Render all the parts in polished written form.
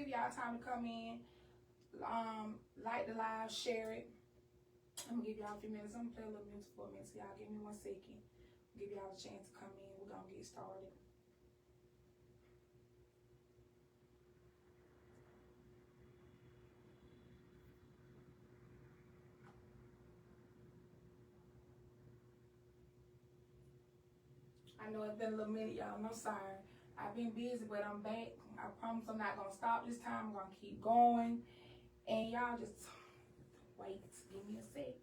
give y'all time to come in, like the live, share it. I'm gonna give y'all a few minutes. I'm gonna play a little music for a minute. So y'all give me 1 second. Give y'all a chance to come in. We're gonna get started. I know it's been a little minute, y'all, and I'm sorry. I've been busy, but I'm back. I promise I'm not gonna stop this time. I'm gonna keep going. And y'all just wait. Give me a sec.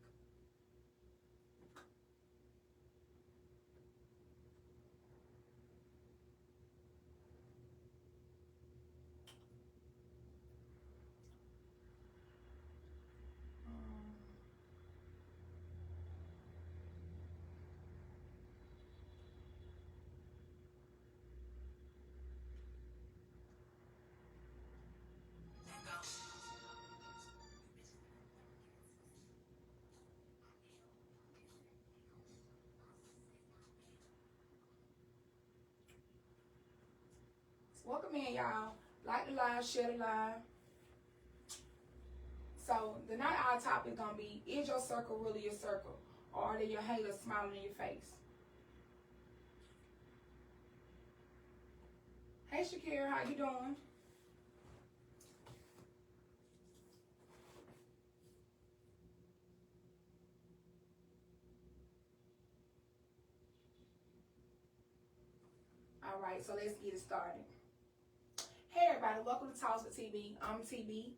Welcome in, y'all. Like the live, share the live. So tonight our topic is gonna be: is your circle really your circle, or are they your haters smiling in your face? Hey Shakira, how you doing? All right, so let's get it started. Hey everybody, welcome to Talks with TB. I'm TB,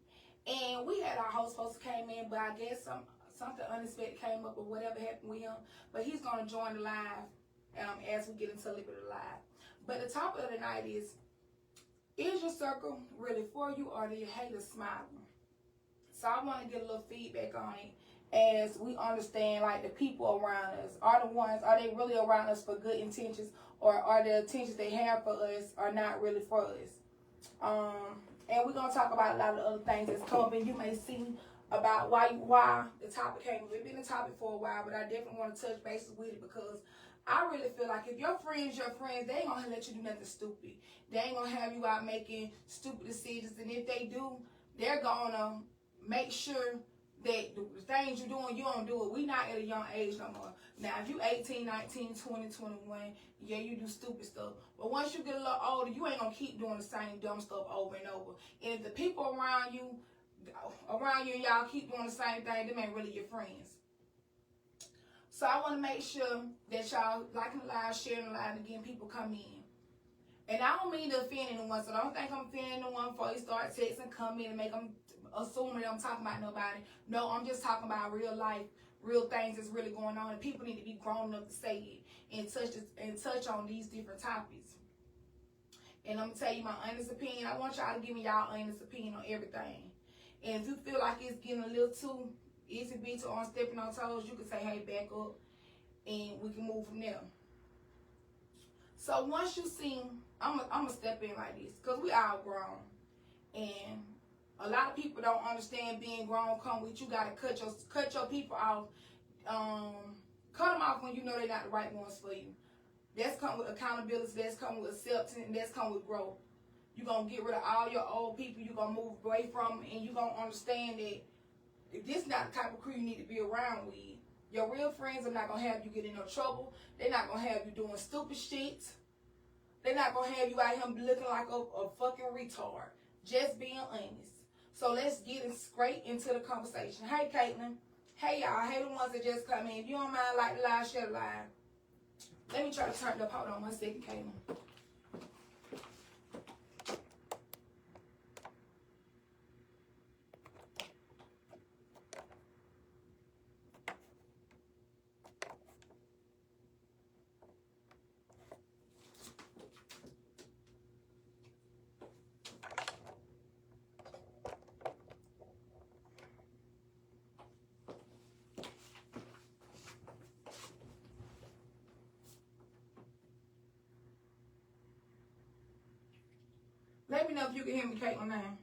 and we had our host supposed to came in, but I guess something unexpected came up or whatever happened with him. But he's gonna join the live as we get into a little bit of the live. But the topic of the night is your circle really for you, or do your haters smiling? So I want to get a little feedback on it as we understand, like, the people around us are they really around us for good intentions, or are the intentions they have for us are not really for us? And we're gonna talk about a lot of other things that's come up, and you may see about why the topic came up. It's been a topic for a while, but I definitely want to touch bases with it because I really feel like if your friends, they ain't gonna let you do nothing stupid. They ain't gonna have you out making stupid decisions, and if they do, they're gonna make sure that the things you're doing, you don't do it. We not at a young age no more. Now, if you 18, 19, 20, 21, yeah, you do stupid stuff. But once you get a little older, you ain't gonna keep doing the same dumb stuff over and over. And if the people around you and y'all keep doing the same thing, them ain't really your friends. So I want to make sure that y'all liking the live, sharing the live, and again, people come in. And I don't mean to offend anyone, so don't think I'm offending anyone before you start texting, come in and make them assume that I'm talking about nobody. No, I'm just talking about real life, real things that's really going on, and people need to be grown enough to say it and touch on these different topics. And I'm gonna tell you my honest opinion. I want y'all to give me y'all honest opinion on everything. And if you feel like it's getting a little too easy beat on stepping on toes, you can say, hey, back up, and we can move from there. So once you see, I'm gonna step in like this, because we all grown. And a lot of people don't understand being grown come with you gotta cut your people off. Cut them off when you know they're not the right ones for you. That's come with accountability, that's come with acceptance, and that's come with growth. You're gonna get rid of all your old people, you're gonna move away from them, and you're gonna understand that if this is not the type of crew you need to be around with. Your real friends are not gonna have you get in no trouble. They're not gonna have you doing stupid shit. They're not gonna have you out here looking like a fucking retard. Just being honest. So let's get straight into the conversation. Hey, Caitlin. Hey, y'all. Hey, the ones that just come in. If you don't mind, like the live, share the live. Let me try to turn it up. Hold on 1 second, Caitlin. Let me know if you can hear me, Caitlin, now.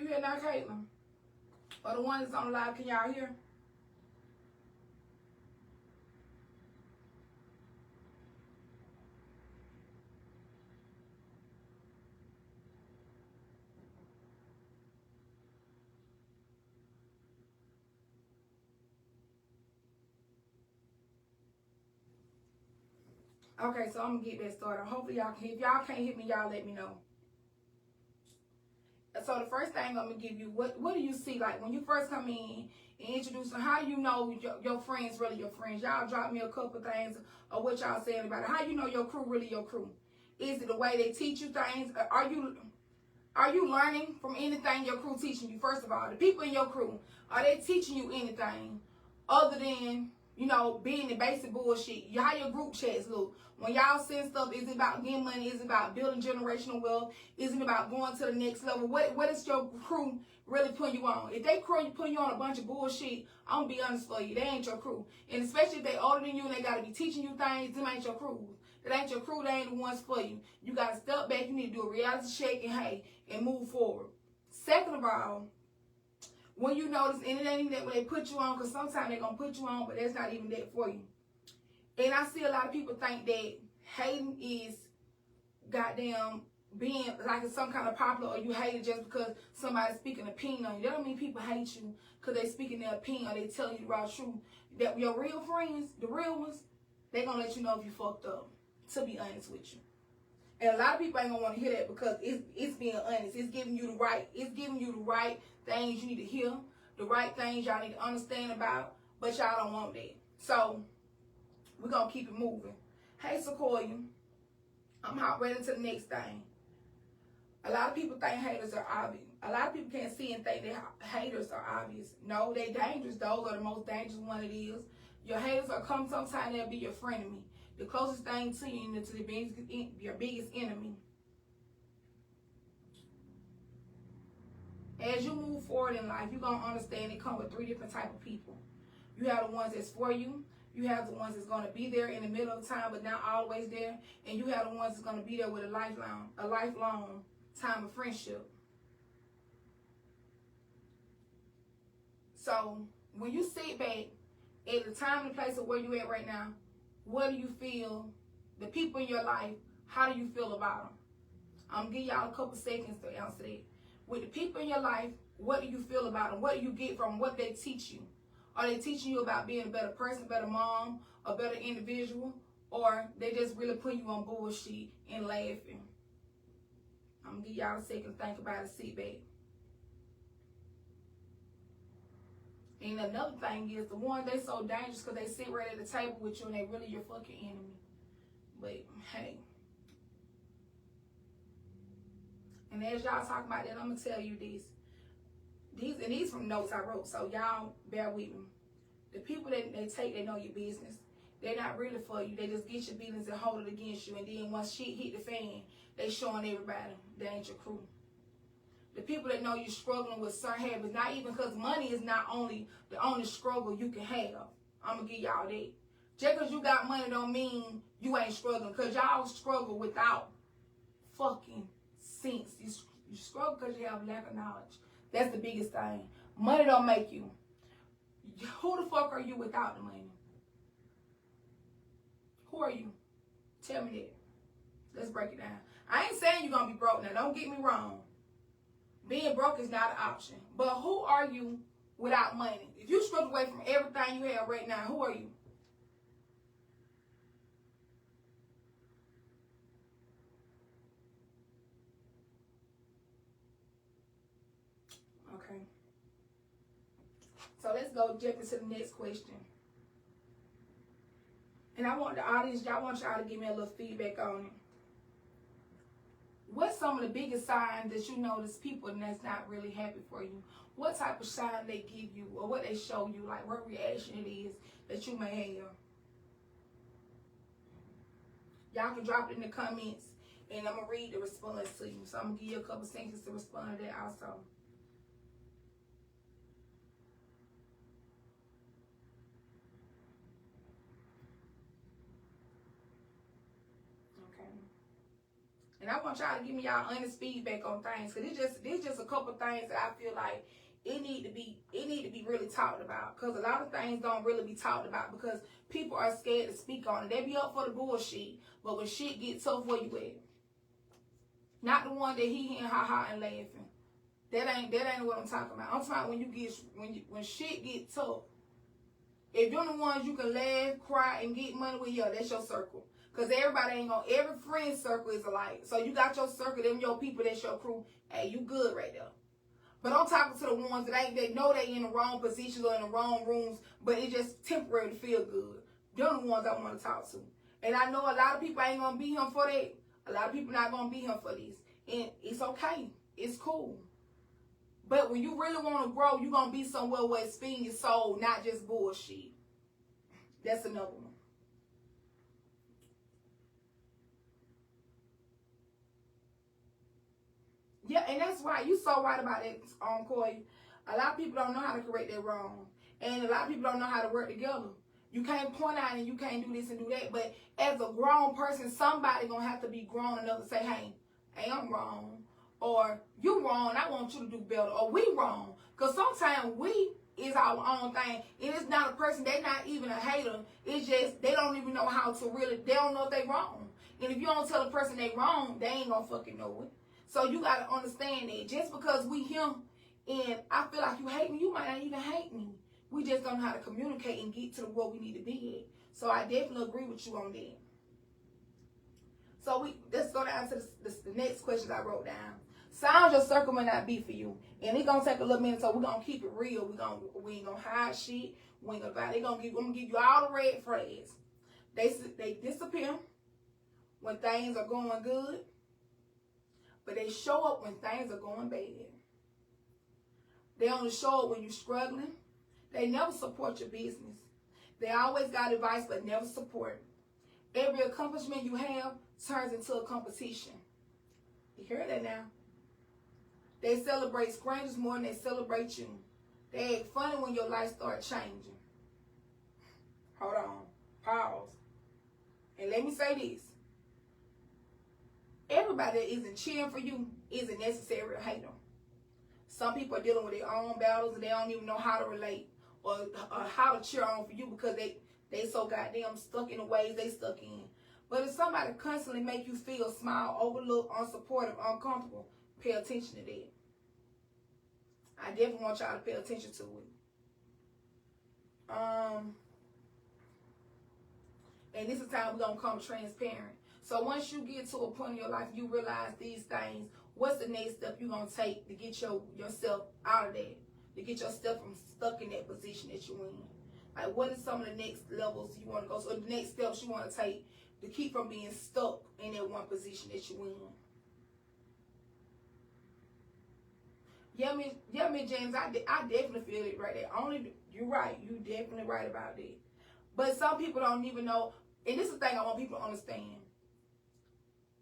you hear now, Caitlin? Or the one that's on the live, can y'all hear? Okay, so I'm gonna get that started. Hopefully y'all can. If y'all can't hit me, y'all let me know. So the first thing I'm gonna give you, what do you see like when you first come in and introduce them? How do you know your friends really your friends? Y'all drop me a couple things of what y'all saying about it. How you know your crew really your crew? Is it the way they teach you things? Are you learning from anything your crew teaching you? First of all, the people in your crew, are they teaching you anything other than, you know, being the basic bullshit? How your group chats look? When y'all send stuff, is it about getting money? Is it about building generational wealth? Is it about going to the next level? What is your crew really putting you on? If they crew putting you on a bunch of bullshit, I'm gonna be honest for you, they ain't your crew. And especially if they older than you and they gotta be teaching you things, them ain't your crew. That ain't your crew, they ain't the ones for you. You gotta step back, you need to do a reality check and hey, and move forward. Second of all, when you notice, and it ain't even that when they put you on, because sometimes they're gonna put you on, but that's not even that for you. And I see a lot of people think that hating is goddamn being like it's some kind of popular, or you hate it just because somebody's speaking an opinion on you. That don't mean people hate you because they speaking their opinion or they telling you the raw truth. That your real friends, the real ones, they gonna let you know if you fucked up, to be honest with you. And a lot of people ain't gonna want to hear that because it's being honest. It's giving you the right things you need to hear, the right things y'all need to understand about, but y'all don't want that. So we're gonna keep it moving. Hey Sequoia, I'm hot right into the next thing. A lot of people think haters are obvious. A lot of people can't see and think that haters are obvious. No, they dangerous. Those are the most dangerous one it is. Your haters will come sometime, they'll be your frenemy. The closest thing to you is your biggest enemy. As you move forward in life, you're going to understand it come with three different type of people. You have the ones that's for you. You have the ones that's going to be there in the middle of time, but not always there. And you have the ones that's going to be there with a lifelong time of friendship. So when you sit back at the time and place of where you at right now, what do you feel? The people in your life, how do you feel about them? I'm going to give y'all a couple seconds to answer that. With the people in your life, what do you feel about them? What do you get from what they teach you? Are they teaching you about being a better person, a better mom, a better individual? Or they just really putting you on bullshit and laughing? I'm going to give y'all a second to think about it, sit back. And another thing is, the ones they so dangerous because they sit right at the table with you and they really your fucking enemy. But, hey. And as y'all talk about that, I'm going to tell you this. These from notes I wrote, so y'all bear with me. The people that they take, they know your business. They're not really for you. They just get your business and hold it against you. And then once shit hit the fan, they showing everybody they ain't your crew. The people that know you're struggling with certain habits, not even because money is not only the only struggle you can have. I'm going to give y'all that. Just because you got money don't mean you ain't struggling. Because y'all struggle without fucking sense. You struggle because you have lack of knowledge. That's the biggest thing. Money don't make you. Who the fuck are you without the money? Who are you? Tell me that. Let's break it down. I ain't saying you're going to be broke now. Don't get me wrong. Being broke is not an option. But who are you without money? If you strip away from everything you have right now, who are you? Okay. So let's go jump into the next question. And I want the audience, y'all to give me a little feedback on it. What's some of the biggest signs that you notice people that's not really happy for you? What type of sign they give you or what they show you, like what reaction it is that you may have? Y'all can drop it in the comments and I'm going to read the response to you. So I'm going to give you a couple seconds to respond to that also. And I want y'all to give me y'all honest feedback on things, because it's just a couple things that I feel like it need to be really talked about. Because a lot of things don't really be talked about because people are scared to speak on it. They be up for the bullshit, but when shit get tough, where you at? Not the one that he and ha and laughing. That ain't what I'm talking about. I'm talking about when shit get tough. If you're the ones you can laugh, cry, and get money with, yeah, that's your circle. Because everybody ain't gonna, every friend circle is alike. So you got your circle, them your people, that's your crew. Hey, you good right there. But I'm talking to the ones that know they in the wrong positions or in the wrong rooms, but it just temporary to feel good. They're the ones I want to talk to. And I know a lot of people ain't gonna be here for that. A lot of people not gonna be here for this. And it's okay. It's cool. But when you really want to grow, you're going to be somewhere where it's feeding your soul, not just bullshit. That's another one. Yeah, and that's right. You're so right about that, Coy. A lot of people don't know how to correct that wrong. And a lot of people don't know how to work together. You can't point out and you can't do this and do that. But as a grown person, somebody going to have to be grown enough to say, hey, I'm wrong. Or you wrong, I want you to do better. Or we wrong. Because sometimes we is our own thing. And it's not a person, they not even a hater. It's just they don't even know how to really, they don't know if they wrong. And if you don't tell a person they wrong, they ain't gonna fucking know it. So you gotta understand that just because we him and I feel like you hate me, you might not even hate me. We just don't know how to communicate and get to where we need to be at. So I definitely agree with you on that. So let's go down to the next questions I wrote down. Sounds your circle may not be for you. And it's going to take a little minute, so we're going to keep it real. We ain't going to hide shit. We ain't going to lie. I'm going to give you all the red flags. They disappear when things are going good, but they show up when things are going bad. They only show up when you're struggling. They never support your business. They always got advice, but never support. Every accomplishment you have turns into a competition. You hear that now? They celebrate strangers more than they celebrate you. They act funny when your life starts changing. Hold on. Pause. And let me say this. Everybody that isn't cheering for you isn't necessarily a hater. Some people are dealing with their own battles and they don't even know how to relate or how to cheer on for you because they so goddamn stuck in the ways they stuck in. But if somebody constantly make you feel small, overlooked, unsupportive, uncomfortable, pay attention to that. I definitely want y'all to pay attention to it. And this is time we're going to come transparent. So once you get to a point in your life, you realize these things, what's the next step you're going to take to get yourself out of that? To get yourself from stuck in that position that you're in? Like, what is some of the next levels you want to go? So the next steps you want to take to keep from being stuck in that one position that you're in? Yeah, Miss James, I definitely feel it right there. You're right. You definitely right about that. But some people don't even know, and this is the thing I want people to understand.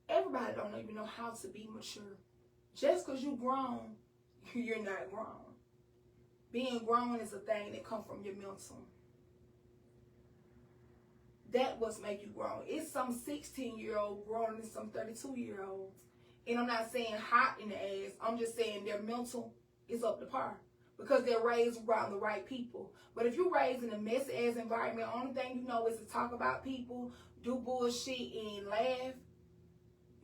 Everybody don't even know how to be mature. Just because you're grown, you're not grown. Being grown is a thing that comes from your mental. That what's make you grown. It's some 16-year-old grown than some 32-year-olds. And I'm not saying hot in the ass. I'm just saying their mental is up to par. Because they're raised around the right people. But if you're raised in a messy ass environment, the only thing you know is to talk about people, do bullshit, and laugh,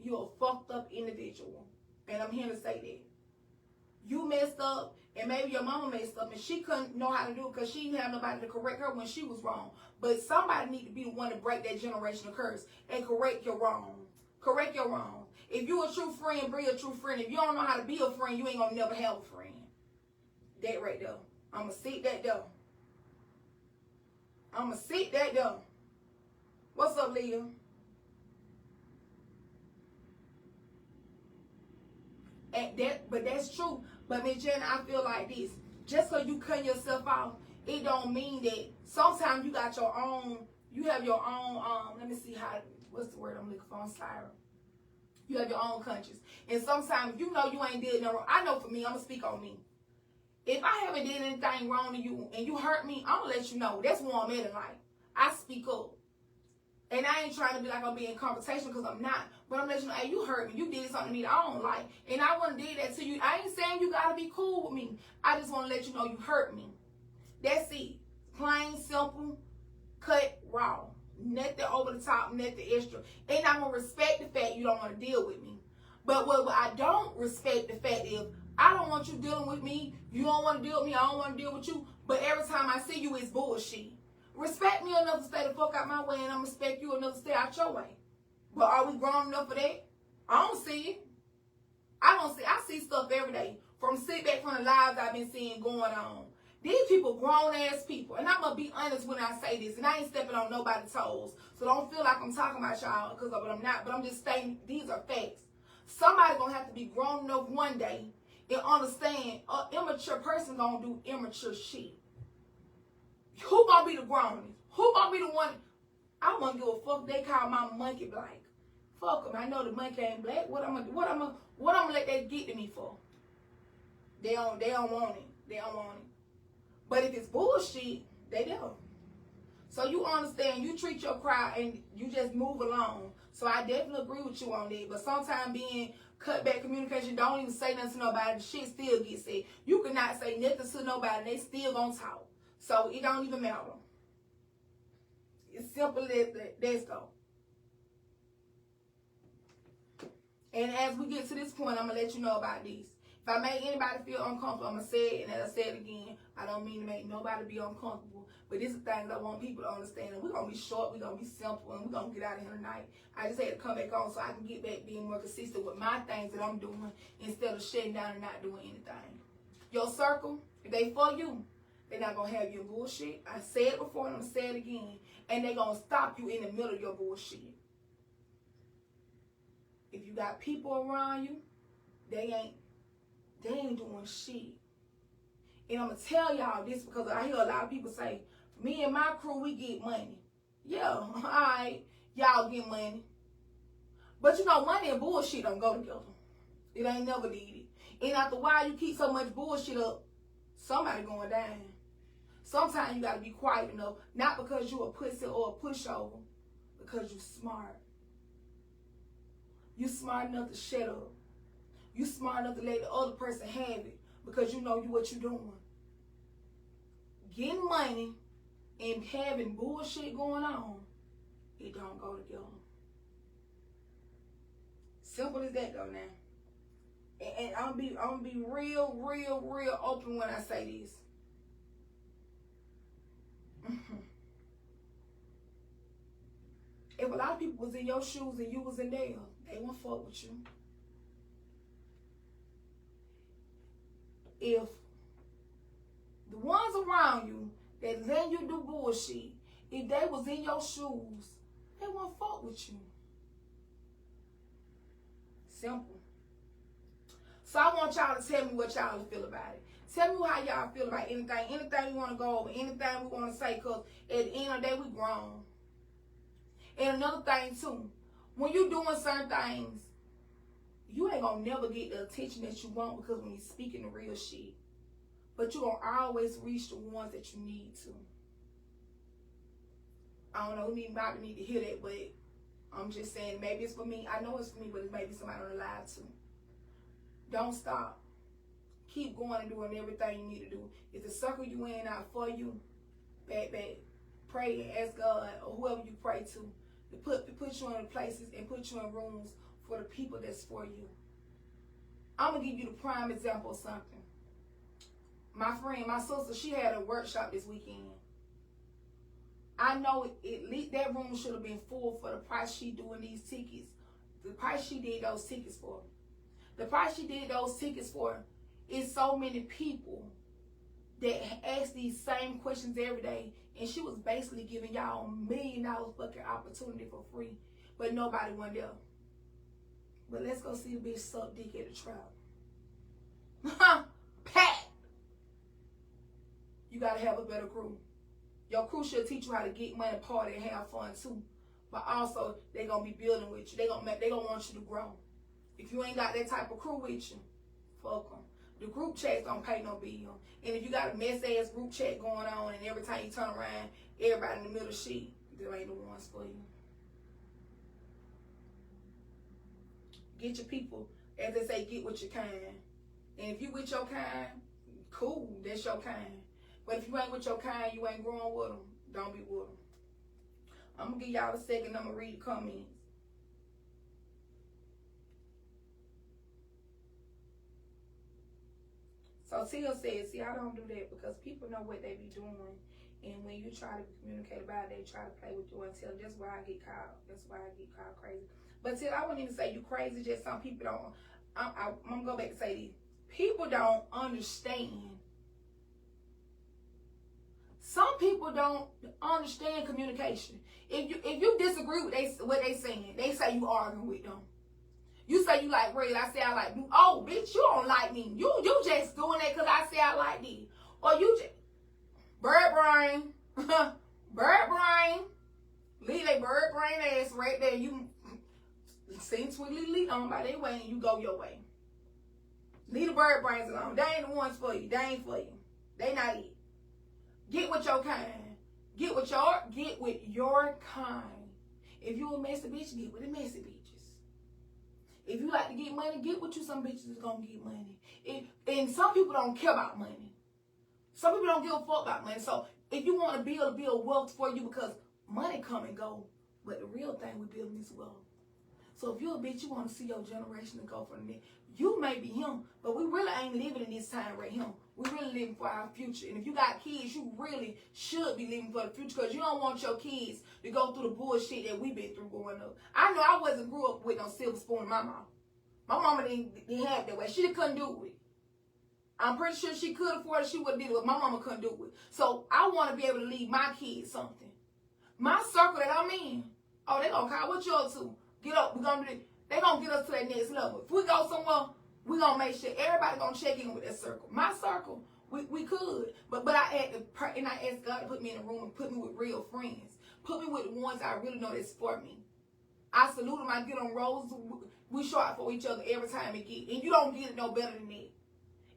you're a fucked up individual. And I'm here to say that. You messed up, and maybe your mama messed up, and she couldn't know how to do it because she didn't have nobody to correct her when she was wrong. But somebody need to be the one to break that generational curse and correct your wrong. Correct your wrong. If you a true friend, be a true friend. If you don't know how to be a friend, you ain't gonna never have a friend. That right there. I'ma sit that there. I'ma sit that there. What's up, Leah? But that's true. But Miss Jenna, I feel like this. Just so you cut yourself off, it don't mean that sometimes you got your own, you have your own, let me see what's the word I'm looking for, Syra. You have your own conscience. And sometimes you know you ain't did no wrong. I know for me, I'm going to speak on me. If I haven't did anything wrong to you and you hurt me, I'm going to let you know. That's where I'm at in life. I speak up. And I ain't trying to be like I'm being in conversation because I'm not. But I'm letting you know, hey, you hurt me. You did something to me that I don't like. And I wouldn't did that to you. I ain't saying you got to be cool with me. I just want to let you know you hurt me. That's it. Plain, simple, cut, raw. Nothing over the top, nothing extra. And I'm going to respect the fact you don't want to deal with me. But what I don't respect the fact is, I don't want you dealing with me. You don't want to deal with me. I don't want to deal with you. But every time I see you, it's bullshit. Respect me enough to stay the fuck out my way, and I'm going to respect you enough to stay out your way. But are we grown enough for that? I don't see it. I see stuff every day. From sit back from the lives I've been seeing going on. These people grown-ass people. And I'm going to be honest when I say this. And I ain't stepping on nobody's toes. So don't feel like I'm talking about y'all, because I'm not. But I'm just saying these are facts. Somebody going to have to be grown enough one day and understand an immature person going to do immature shit. Who going to be the grownest? Who going to be the one? I want to give a fuck they call my monkey black. Fuck them. I know the monkey ain't black. What I'm gonna let that get to me for? They don't want it. They don't want it. But if it's bullshit, they don't. So you understand, you treat your crowd and you just move along. So I definitely agree with you on that. But sometimes being cut back communication, don't even say nothing to nobody. The shit still gets said. You cannot say nothing to nobody and they still gonna talk. So it don't even matter. It's simple as that. Let's go. And as we get to this point, I'm going to let you know about these. If I make anybody feel uncomfortable, I'm going to say it. And as I said again, I don't mean to make nobody be uncomfortable. But this is things I want people to understand. And we're going to be short. We're going to be simple. And we're going to get out of here tonight. I just had to come back on so I can get back being more consistent with my things that I'm doing instead of shutting down and not doing anything. Your circle, if they for you, they're not going to have your bullshit. I said it before and I'm going to say it again. And they're going to stop you in the middle of your bullshit. If you got people around you, they ain't doing shit. And I'm going to tell y'all this because I hear a lot of people say, me and my crew, we get money. Yeah, all right, y'all get money. But you know, money and bullshit don't go together. It ain't never did it. And after a while, you keep so much bullshit up, somebody going down. Sometimes you got to be quiet enough, not because you a pussy or a pushover, because you smart. You smart enough to shut up. You smart enough to let the other person have it because you know what you're doing. Getting money and having bullshit going on, it don't go together. Simple as that though now. And I'm gonna be real open when I say this. If a lot of people was in your shoes and you was in theirs, they won't fuck with you. If the ones around you that let you do bullshit, if they was in your shoes, they won't fuck with you. Simple. So I want y'all to tell me what y'all feel about it. Tell me how y'all feel about anything you want to go over, anything we want to say, because at the end of the day, we grown. And another thing, too, when you're doing certain things, you ain't going to never get the attention that you want because when you're speaking the real shit. But you're going to always reach the ones that you need to. I don't know who need to hear that, but I'm just saying maybe it's for me. I know it's for me, but it may be somebody on the live, too. Don't stop. Keep going and doing everything you need to do. If the circle you in out for you, back. Pray and ask God or whoever you pray to put you in places and put you in rooms for the people that's for you. I'm going to give you the prime example of something. My friend, my sister, she had a workshop this weekend. I know at least that room should have been full for the price she doing these tickets. The price she did those tickets for. The price she did those tickets for is so many people that ask these same questions every day. And she was basically giving y'all $1 million fucking opportunity for free. But nobody went there. But let's go see the bitch suck dick at the trap. Pat! You gotta have a better crew. Your crew should teach you how to get money, party, and have fun too. But also, they gonna be building with you. They gonna want you to grow. If you ain't got that type of crew with you, fuck them. The group chats don't pay no bill. And if you got a mess-ass group chat going on and every time you turn around, everybody in the middle shit, they ain't the ones for you. Get your people, as they say, get with your kind. And if you with your kind, cool, that's your kind. But if you ain't with your kind, you ain't growing with them, don't be with them. I'm going to give y'all a second. I'm going to read the comments. So Tia says, see, I don't do that because people know what they be doing. And when you try to communicate about it, they try to play with you and tell. That's why I get called. That's why I get called crazy. But Tia, I wouldn't even say you crazy. Just some people don't. I'm going to go back and say this. People don't understand. Some people don't understand communication. If you disagree with what they saying, they say you arguing with them. You say you like red, I say I like blue. Oh, bitch, you don't like me. You just doing that because I say I like these. Or you just, bird brain. Bird brain. Leave that bird brain ass right there. You seem sweetly lead on by their way and you go your way. Leave the bird brains alone. They ain't the ones for you. They ain't for you. They not it. Get with your kind. Get with your kind. If you a messy bitch, get with the messy bitches. If you like to get money, get with you some bitches that's gonna get money. And some people don't care about money. Some people don't give a fuck about money. So if you want to build wealth for you, because money come and go, but the real thing with building is wealth. So if you're a bitch, you want to see your generation to go from there. You may be him, but we really ain't living in this time right here. We really living for our future. And if you got kids, you really should be living for the future because you don't want your kids to go through the bullshit that we've been through growing up. I know I wasn't grew up with no silver spoon in my mouth. My mama didn't have it that way. She couldn't do it. I'm pretty sure she could afford it. She would have did it, but my mama couldn't do it. So I want to be able to leave my kids something. My circle that I'm in, oh, they gonna call, what you up to? Get up, we're gonna do this. They gonna get us to that next level. If we go somewhere, we gonna make sure everybody gonna check in with that circle. My circle, we could, but I had to pray, and I asked God to put me in a room and put me with real friends. Put me with the ones I really know that's for me. I salute them. I get on rolls. We show out for each other every time we get, and you don't get it no better than that.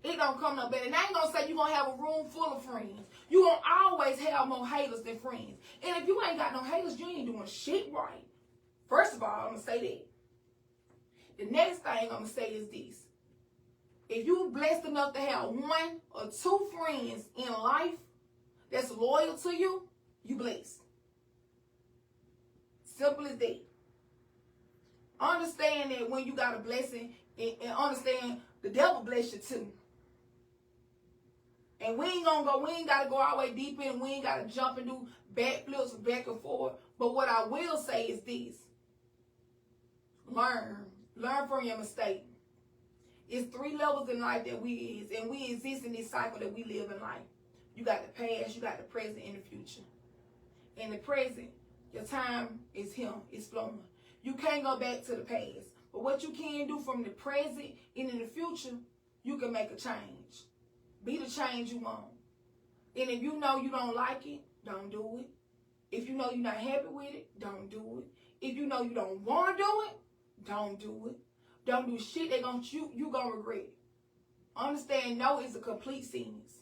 It don't come no better. And I ain't gonna say you gonna have a room full of friends. You gonna always have more haters than friends. And if you ain't got no haters, you ain't doing shit right. First of all, I'm gonna say that. The next thing I'm gonna say is this. If you blessed enough to have 1 or 2 friends in life that's loyal to you, you blessed. Simple as that. Understand that when you got a blessing, and understand the devil bless you too. And we ain't gotta go all the way deep in, we ain't gotta jump and do backflips back and forth. But what I will say is this. Learn from your mistake. It's 3 levels in life that we is, and we exist in this cycle that we live in life. You got the past, you got the present, and the future. In the present, your time is him, it's flowing. You can't go back to the past. But what you can do from the present into the future, you can make a change. Be the change you want. And if you know you don't like it, don't do it. If you know you're not happy with it, don't do it. If you know you don't want to do it, don't do it. Don't do shit that you gonna regret it. Understand, no is a complete sentence.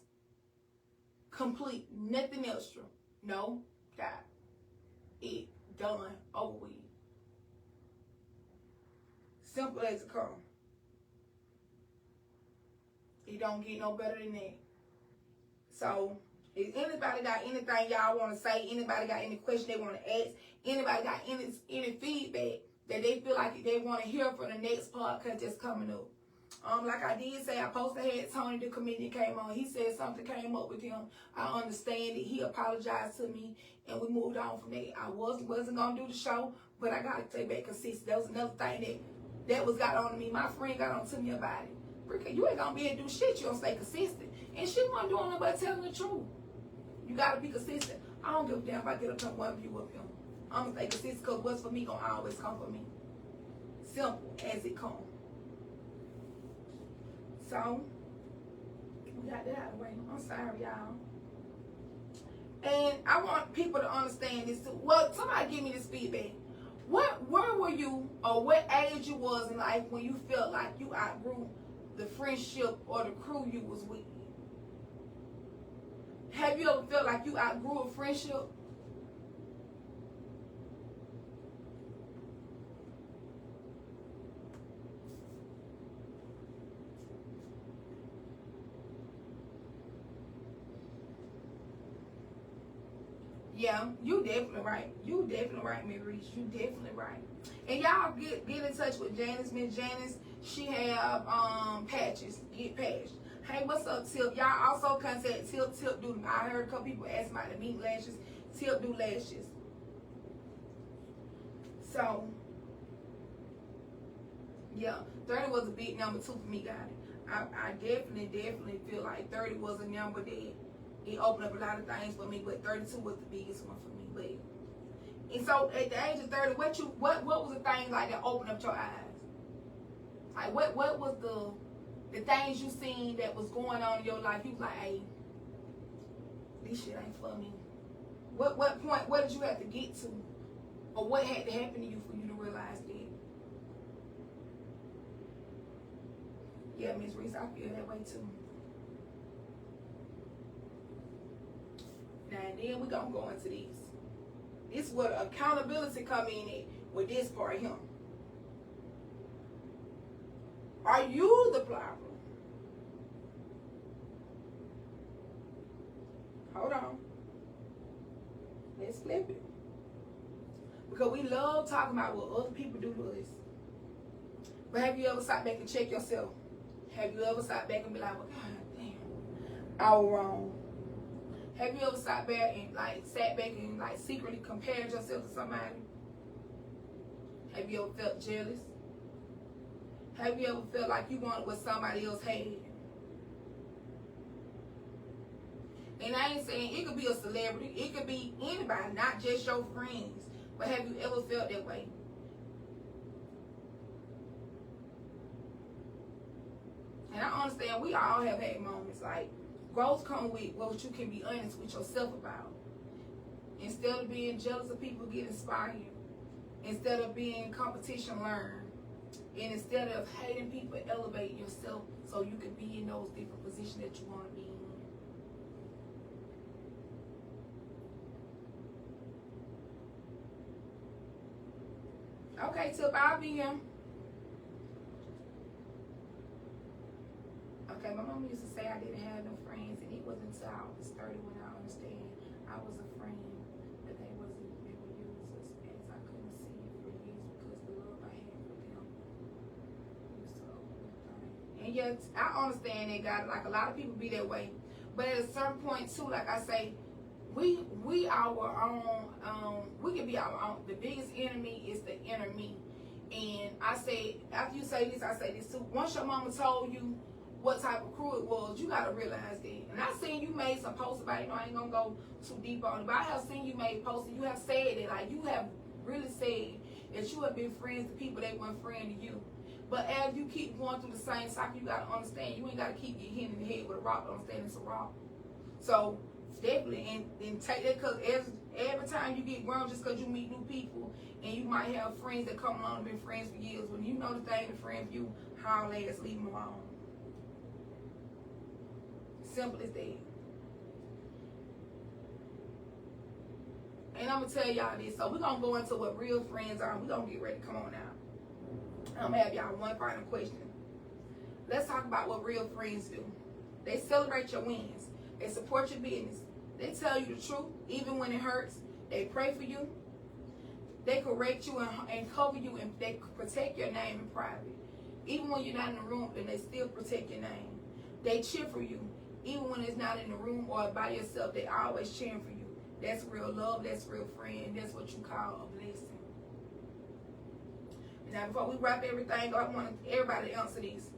Complete. Nothing extra. No. God. It. Done. Over with. Simple as it comes. It don't get no better than that. So, if anybody got anything y'all want to say, anybody got any question they want to ask, anybody got any feedback that they feel like they want to hear for the next podcast that's coming up. Like I did say, I posted, had Tony, the comedian, came on. He said something came up with him. I understand it. He apologized to me, and we moved on from there. I wasn't going to do the show, but I got to take back consistent. That was another thing that was got on to me. My friend got on to me about it. Ricky, you ain't going to be able to do shit. You don't stay consistent. And she wasn't doing nothing but telling the truth. You got to be consistent. I don't give a damn if I get up to one view of him. I'm going to stay consistent because what's for me going to always come for me. Simple as it comes. So, we got that out of the way. I'm sorry, y'all. And I want people to understand this too. Well, somebody give me this feedback. Where were you, or what age you was in life when you felt like you outgrew the friendship or the crew you was with? Have you ever felt like you outgrew a friendship? Yeah, you definitely right. You definitely right, Miss Reese. You definitely right. And y'all get in touch with Janice. Miss Janice, she have patches. Get patched. Hey, what's up, Tip? Y'all also contact Tip. Tip do. I heard a couple people ask about the mink lashes. Tip do lashes. So yeah, 30 was a big number too for me, guys. I definitely feel like 30 was a number that it opened up a lot of things for me, but 32 was the biggest one for me. But and so at the age of 30, what was the thing like that opened up your eyes? Like what was the things you seen that was going on in your life? You was like, hey, this shit ain't for me. What point? What did you have to get to, or what had to happen to you for you to realize that? Yeah, Miss Reese, I feel that way too. Now and then we gonna go into this. This is where accountability come in at with this part of him. Are you the problem? Hold on. Let's flip it. Because we love talking about what other people do to us. But have you ever sat back and check yourself? Have you ever sat back and be like, well, God damn, I was wrong? Have you ever sat back and secretly compared yourself to somebody? Have you ever felt jealous? Have you ever felt like you wanted what somebody else had? And I ain't saying it could be a celebrity, it could be anybody, not just your friends. But have you ever felt that way? And I understand we all have had moments like growth comes with what you can be honest with yourself about. Instead of being jealous of people, get inspired. Instead of being competition, learn. And instead of hating people, elevate yourself so you can be in those different positions that you want to be in. Okay, Tip, I'll be here. Okay, my mom used to say I didn't have no friends, and it wasn't until I was 30 when I understand I was a friend, but they were users, as I couldn't see it for years because the love I had for them used to overlook. And yet, I understand that, God, like a lot of people be that way, but at a certain point too, like I say, we our own, we can be our own. The biggest enemy is the inner me. And I say, after you say this, I say this too. Once your mama told you what type of crew it was, you gotta realize that. And I seen you made some posts about it. I ain't gonna go too deep on it, but I have seen you made posts and you have said that, like you have really said that you have been friends to people that weren't friends to you. But as you keep going through the same cycle, you gotta understand you ain't gotta keep getting hit in the head with a rock. Understand it's a rock. So definitely, and take that, because every time you get grown, just because you meet new people and you might have friends that come along and been friends for years, when you know the thing, a friend for you, how last, leave them alone. Simple as that. And I'm going to tell y'all this. So we're going to go into what real friends are. We're going to get ready. Come on now. I'm going to have y'all one final question. Let's talk about what real friends do. They celebrate your wins. They support your business. They tell you the truth, even when it hurts. They pray for you. They correct you and cover you, and they protect your name in private. Even when you're not in the room, and they still protect your name. They cheer for you. Even when it's not in the room or by yourself, they always cheering for you. That's real love. That's real friend. That's what you call a blessing. Now, before we wrap everything up, I want everybody to answer these.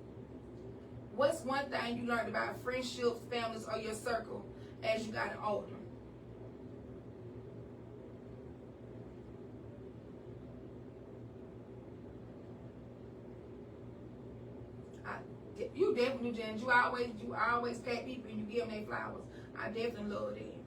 What's one thing you learned about friendships, families, or your circle as you got older? You definitely do, Jen. You always pat people and you give them their flowers. I definitely love that.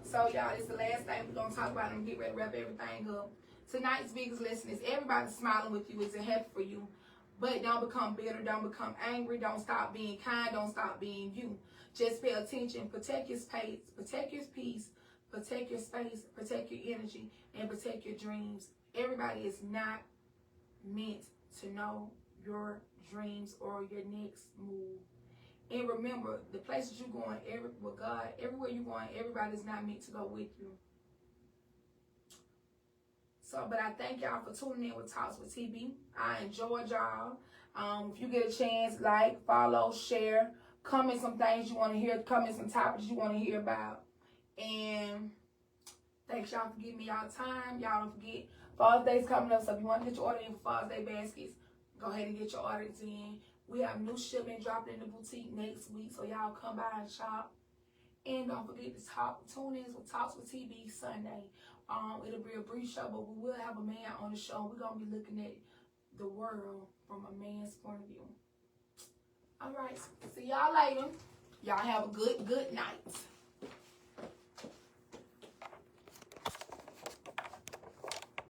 So y'all, it's the last thing we're gonna talk about and get ready to wrap everything up. Tonight's biggest lesson is everybody smiling with you is a happy for you. But don't become bitter, don't become angry, don't stop being kind, don't stop being you. Just pay attention, protect your space, protect your peace, protect your space, protect your energy, and protect your dreams. Everybody is not meant to know your dreams or your next move. And remember, the places you're going, with God, everywhere you're going, everybody's not meant to go with you. So, but I thank y'all for tuning in with Talks with TB. I enjoyed y'all. If you get a chance, like, follow, share, comment some things you want to hear, comment some topics you want to hear about. And thanks y'all for giving me y'all time. Y'all don't forget, Father's Day's coming up, so if you want to get your order in for Father's Day baskets, go ahead and get your orders in. We have new shipment dropping in the boutique next week, so y'all come by and shop. And don't forget to tune in with Talks with TB Sunday. It'll be a brief show, but we will have a man on the show. We're going to be looking at the world from a man's point of view. All right. See y'all later. Y'all have a good night.